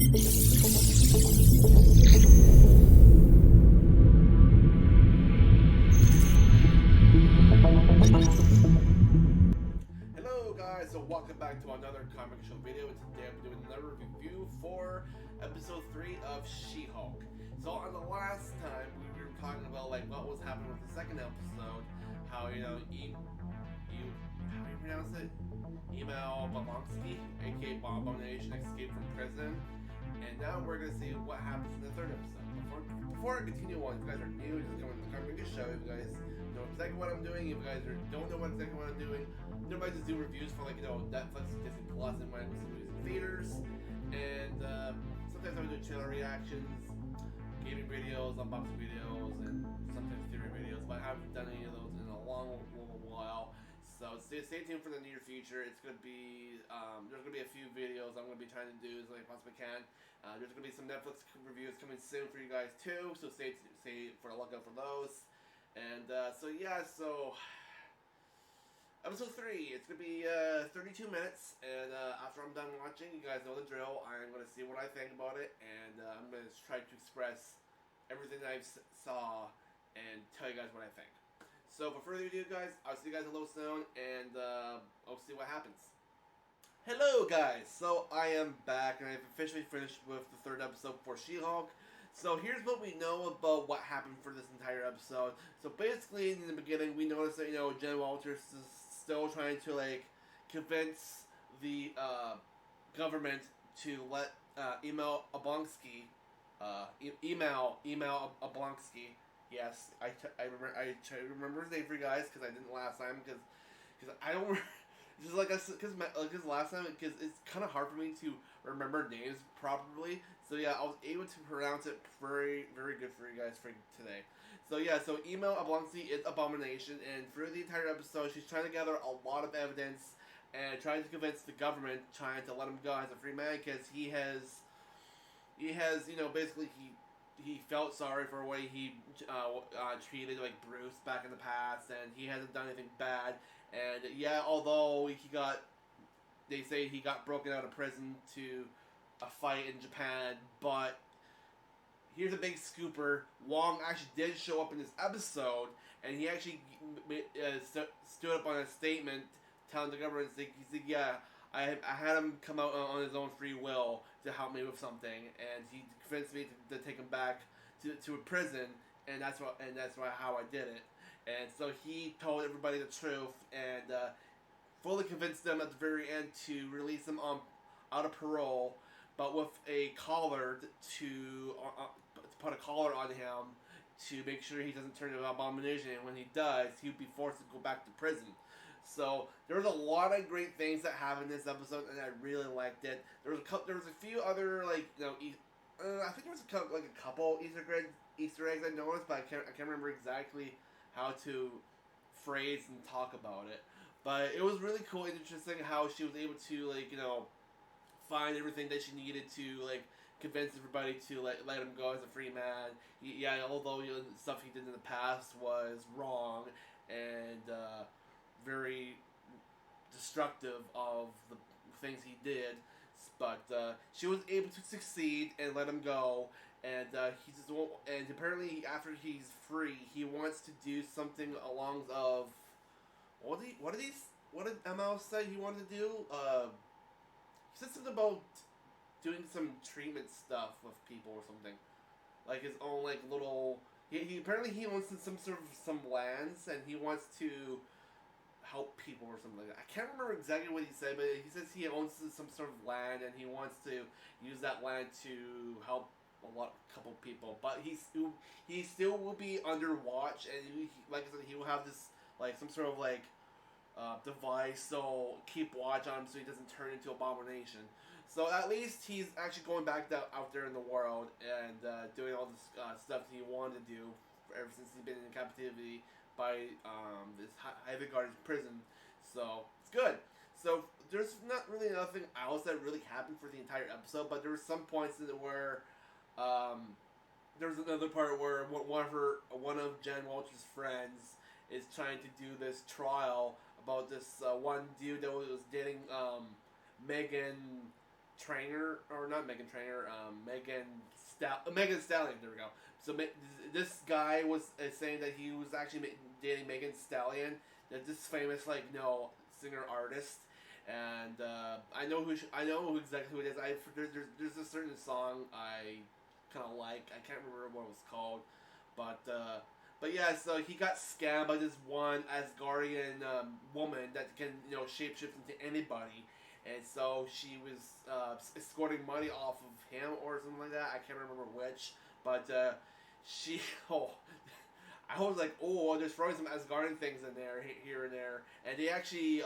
Hello guys, so welcome back to another comic show video, and today I'm doing another review for episode 3 of She-Hulk. So on the last time, we were talking about like what was happening with the second episode, how, you know, how do you pronounce it? Emil Babonsky, aka Abomination, escaped from prison, and now we're going to see what happens in the third episode. Before I continue on, if you guys are new, just coming to the comic show, if you guys know exactly what I'm doing, if you guys don't know exactly what I'm doing, I just do reviews for, like, you know, Netflix, DisneyPlus, and when I go see movies in theaters, and sometimes I do channel reactions, gaming videos, unboxing videos, and sometimes theory videos, but I haven't done any of those in a long while. So stay tuned for the near future. It's gonna be there's gonna be a few videos I'm gonna be trying to do as I possibly can. There's gonna be some Netflix reviews coming soon for you guys too. So stay for a lookout for those. And so episode 3. It's gonna be 32 minutes, and after I'm done watching, you guys know the drill. I'm gonna see what I think about it, and I'm gonna try to express everything that I saw and tell you guys what I think. So, for further ado, guys, I'll see you guys a little soon, and I'll see what happens. Hello, guys! So, I am back, and I've officially finished with the third episode for She-Hulk. So, here's what we know about what happened for this entire episode. So, basically, in the beginning, we noticed that, you know, Jen Walters is still trying to, like, convince the government to let Emil Oblonsky, Emil Oblonsky. Yes, I try to remember his name for you guys because I didn't last time because I don't just like because last time because it's kind of hard for me to remember names properly. So yeah, I was able to pronounce it very good for you guys for today. So yeah, so Emil Oblonsky is Abomination, and through the entire episode, she's trying to gather a lot of evidence and trying to convince the government trying to let him go as a free man because he has you know basically he felt sorry for the way he treated like Bruce back in the past, and he hasn't done anything bad. And yeah, although they say he got broken out of prison to a fight in Japan, but here's a big scooper. Wong actually did show up in this episode, and he actually stood up on a statement telling the government, he said, yeah, I had him come out on his own free will to help me with something, and he convinced me to take him back to a prison, and that's how I did it. And so he told everybody the truth, and fully convinced them at the very end to release him out of parole, but with a collar to put a collar on him to make sure he doesn't turn into an abomination, and when he does, he would be forced to go back to prison. So there was a lot of great things that happened in this episode, and I really liked it. There was a few other like I think there was a couple Easter eggs I noticed, but I can't remember exactly how to phrase and talk about it. But it was really cool and interesting how she was able to find everything that she needed to convince everybody to let him go as a free man. Although stuff he did in the past was wrong and very destructive of the things he did, but she was able to succeed and let him go. And and apparently after he's free, he wants to do something along of what did Emil say he wanted to do? He said something about doing some treatment stuff with people or something, like his own little. He apparently he owns some lands, and he wants to help people or something like that. I can't remember exactly what he said, but he says he owns some sort of land, and he wants to use that land to help a couple people. But he still will be under watch, and like I said, he will have this some sort of device, so keep watch on him so he doesn't turn into Abomination. So at least he's actually going back out there in the world and doing all this stuff he wanted to do ever since he's been in captivity by this Hive Guard's prison. So it's good. So there's not really nothing else that really happened for the entire episode, but there were some points in it where there was another part where one of Jen Walters' friends is trying to do this trial about this one dude that was dating Megan Trainer, or not Megan Trainer, Megan Stallion. There we go. So this guy was saying that he was actually dating Megan Stallion, that this famous singer artist, and I know exactly who it is. There's a certain song I kind of like. I can't remember what it was called, but yeah. So he got scammed by this one Asgardian woman that can shapeshift into anybody. And so she was escorting money off of him or something like that. I can't remember which, but she. Oh, I was like, oh, there's probably some Asgardian things in there, here and there. And they actually,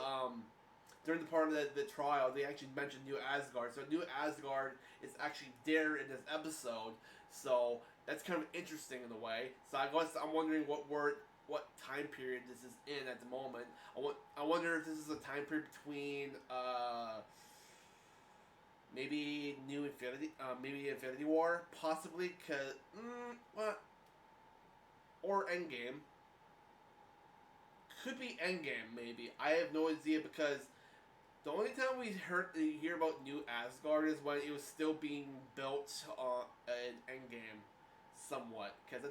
during the part of the trial, they actually mentioned New Asgard. So New Asgard is actually there in this episode. So that's kind of interesting in a way. So I guess I'm wondering what time period this is in at the moment. I wonder if this is a time period between maybe Infinity War, possibly, or Endgame. Could be Endgame, maybe. I have no idea, because the only time we hear about New Asgard is when it was still being built in Endgame, somewhat. Because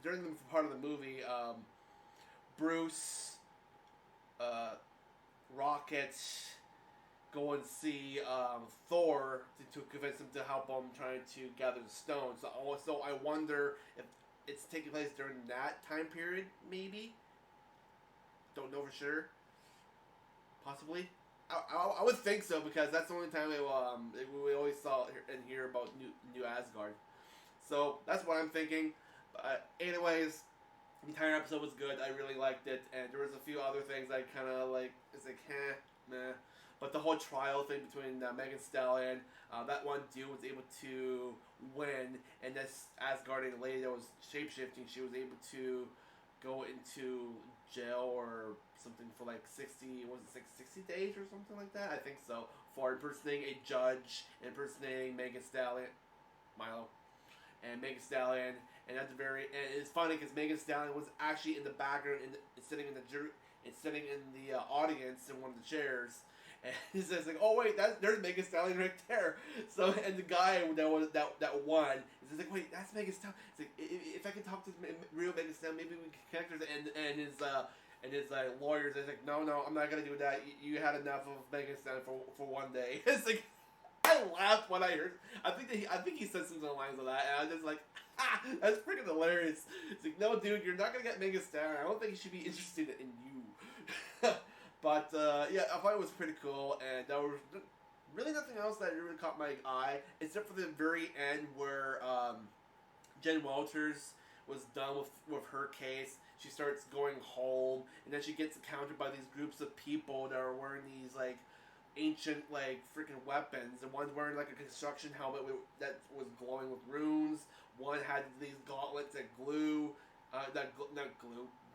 during the part of the movie, Bruce, Rocket, go and see Thor to convince him to help him trying to gather the stones. So I wonder if it's taking place during that time period, maybe. Don't know for sure. Possibly. I would think so, because that's the only time we always saw and hear about New Asgard. So that's what I'm thinking. But anyways, the entire episode was good. I really liked it, and there was a few other things I kind of like. It's like, meh. But the whole trial thing between Megan Stallion, that one dude was able to win, and this Asgardian lady that was shapeshifting, she was able to go into jail or something for like 60 days or something like that? I think so. For impersonating a judge, impersonating Megan Stallion, Milo, and Megan Stallion, and at the and it's funny because Megan Stallion was actually in the background, sitting in the audience in one of the chairs. And he says like, oh wait, there's Megan Stallion right there. So and the guy that won is like, wait, that's Megan Stallion. It's like, if I can talk to real Megan Stallion, maybe we can connect her. And his lawyers is like, no, I'm not gonna do that. You had enough of Megan Stallion for one day. It's like, I laughed when I heard. I think he said something along the lines of that, and I was just like, that's freaking hilarious. It's like, no, dude, you're not gonna get Megan Stallion. I don't think he should be interested in you. But yeah, I thought it was pretty cool, and there was really nothing else that really caught my eye, except for the very end where Jen Walters was done with her case. She starts going home, and then she gets encountered by these groups of people that are wearing these like ancient like freaking weapons. And one's wearing like a construction helmet that was glowing with runes. One had these gauntlets that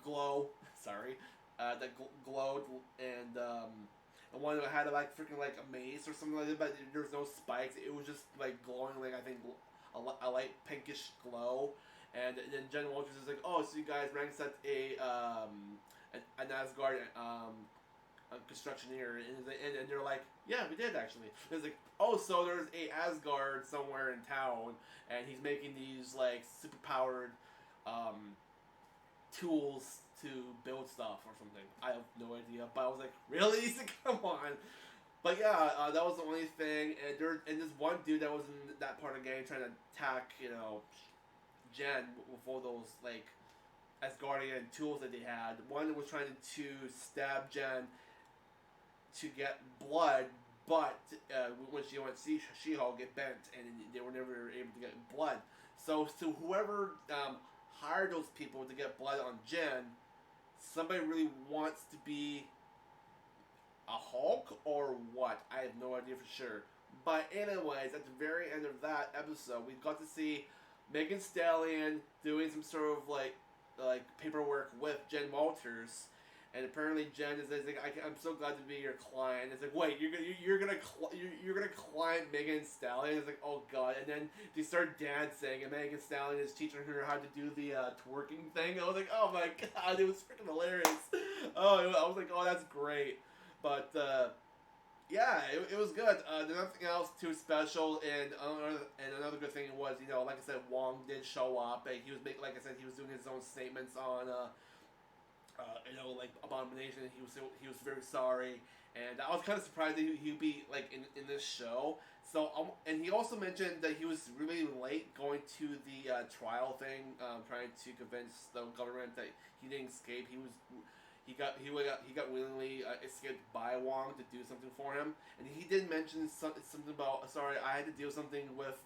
glow. Sorry. That glowed, and one that had like freaking like a mace or something like that, but there was no spikes. It was just like glowing, like I think a light pinkish glow. And then Jen Walters is like, oh, so you guys rank set an Asgard construction here, and they're like, yeah, we did actually. And it's like, oh, so there's a Asgard somewhere in town, and he's making these like super powered tools to build stuff or something. I have no idea, but I was like, really? He's like, come on. But yeah, that was the only thing. And this one dude that was in that part of the game trying to attack, Jen with all those like Asgardian tools that they had. One was trying to stab Jen to get blood, but when she went to She-Hulk, it bent, and they were never able to get blood. So whoever hired those people to get blood on Jen, somebody really wants to be a Hulk or what? I have no idea for sure. But anyways, at the very end of that episode, we got to see Megan Stallion doing some sort of like paperwork with Jen Walters, and apparently Jen is like, I'm so glad to be your client. It's like, wait, you're gonna client Megan Stallion? It's like, oh god. And then they start dancing, and Megan Stallion is teaching her how to do the twerking thing. I was like, oh my god, it was freaking hilarious. Oh, I was like, oh, that's great. But Yeah, it was good. There's nothing else too special, and another good thing was, like I said, Wong did show up, and he was like I said, he was doing his own statements on, like Abomination. He was very sorry, and I was kind of surprised that he'd be like in this show. So, and he also mentioned that he was really late going to the trial thing, trying to convince the government that he didn't escape. He got willingly escaped by Wong to do something for him, and he did mention something about, sorry, I had to do something with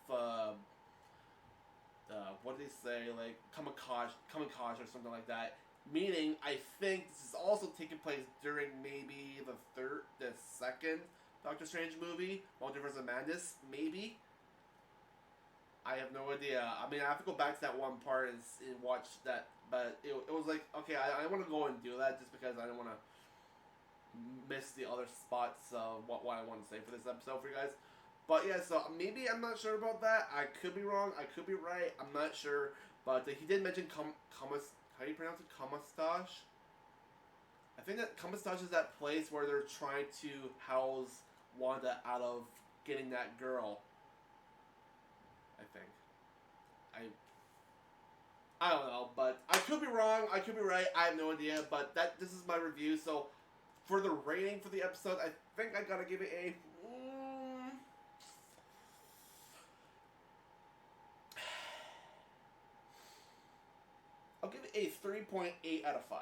what did he say, like kamikaze or something like that. Meaning, I think this is also taking place during maybe the second Doctor Strange movie, Multiverse of Madness, maybe. I have no idea. I mean, I have to go back to that one part and watch that, but it was like, okay, I want to go and do that just because I don't want to miss the other spots of what I want to say for this episode for you guys. But yeah, so maybe I'm not sure about that. I could be wrong. I could be right. I'm not sure. But he did mention how do you pronounce it? Kamastash? I think that Kamastash is that place where they're trying to house Wanda out of getting that girl. I think. I don't know, but I could be wrong. I could be right. I have no idea. But this is my review. So for the rating for the episode, I think I gotta give it a. I'll give it a 3.8 out of 5.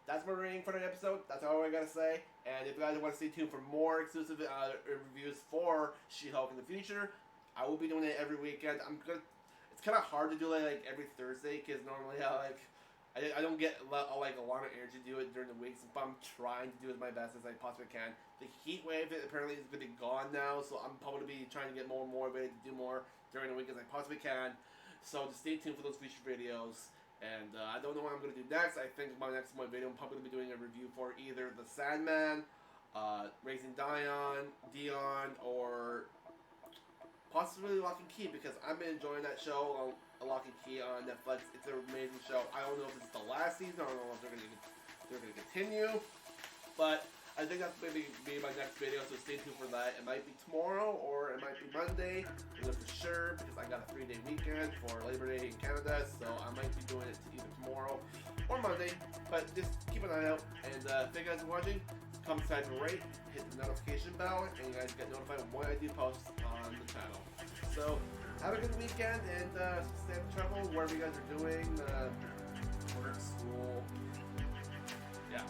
That's my rating for the episode. That's all I gotta say. And if you guys want to stay tuned for more exclusive reviews for She-Hulk in the future, I will be doing it every weekend. It's kind of hard to do it like every Thursday because normally I don't get a lot of energy to do it during the weeks, but I'm trying to do as my best as I possibly can. The heat wave apparently is going to be gone now, so I'm probably be trying to get more and more motivated to do more during the week as I possibly can. So just stay tuned for those future videos. And I don't know what I'm going to do next. I think my next video I'm probably going to be doing a review for either The Sandman, Raising Dion, or possibly Lock and Key, because I've been enjoying that show, Lock and Key on Netflix. It's an amazing show. I don't know if it's the last season. I don't know if they're going to continue, but I think that's going to be my next video, so stay tuned for that. It might be tomorrow, or it might be Monday. I don't know for sure, because I got a 3-day weekend for Labor Day in Canada, so I might be doing it either tomorrow or Monday, but just keep an eye out. And thank you guys for watching. Comment, subscribe, and rate. Hit the notification bell, and you guys get notified when I do post on the channel. So, have a good weekend, and stay out of trouble, wherever you guys are doing, work, school, yeah.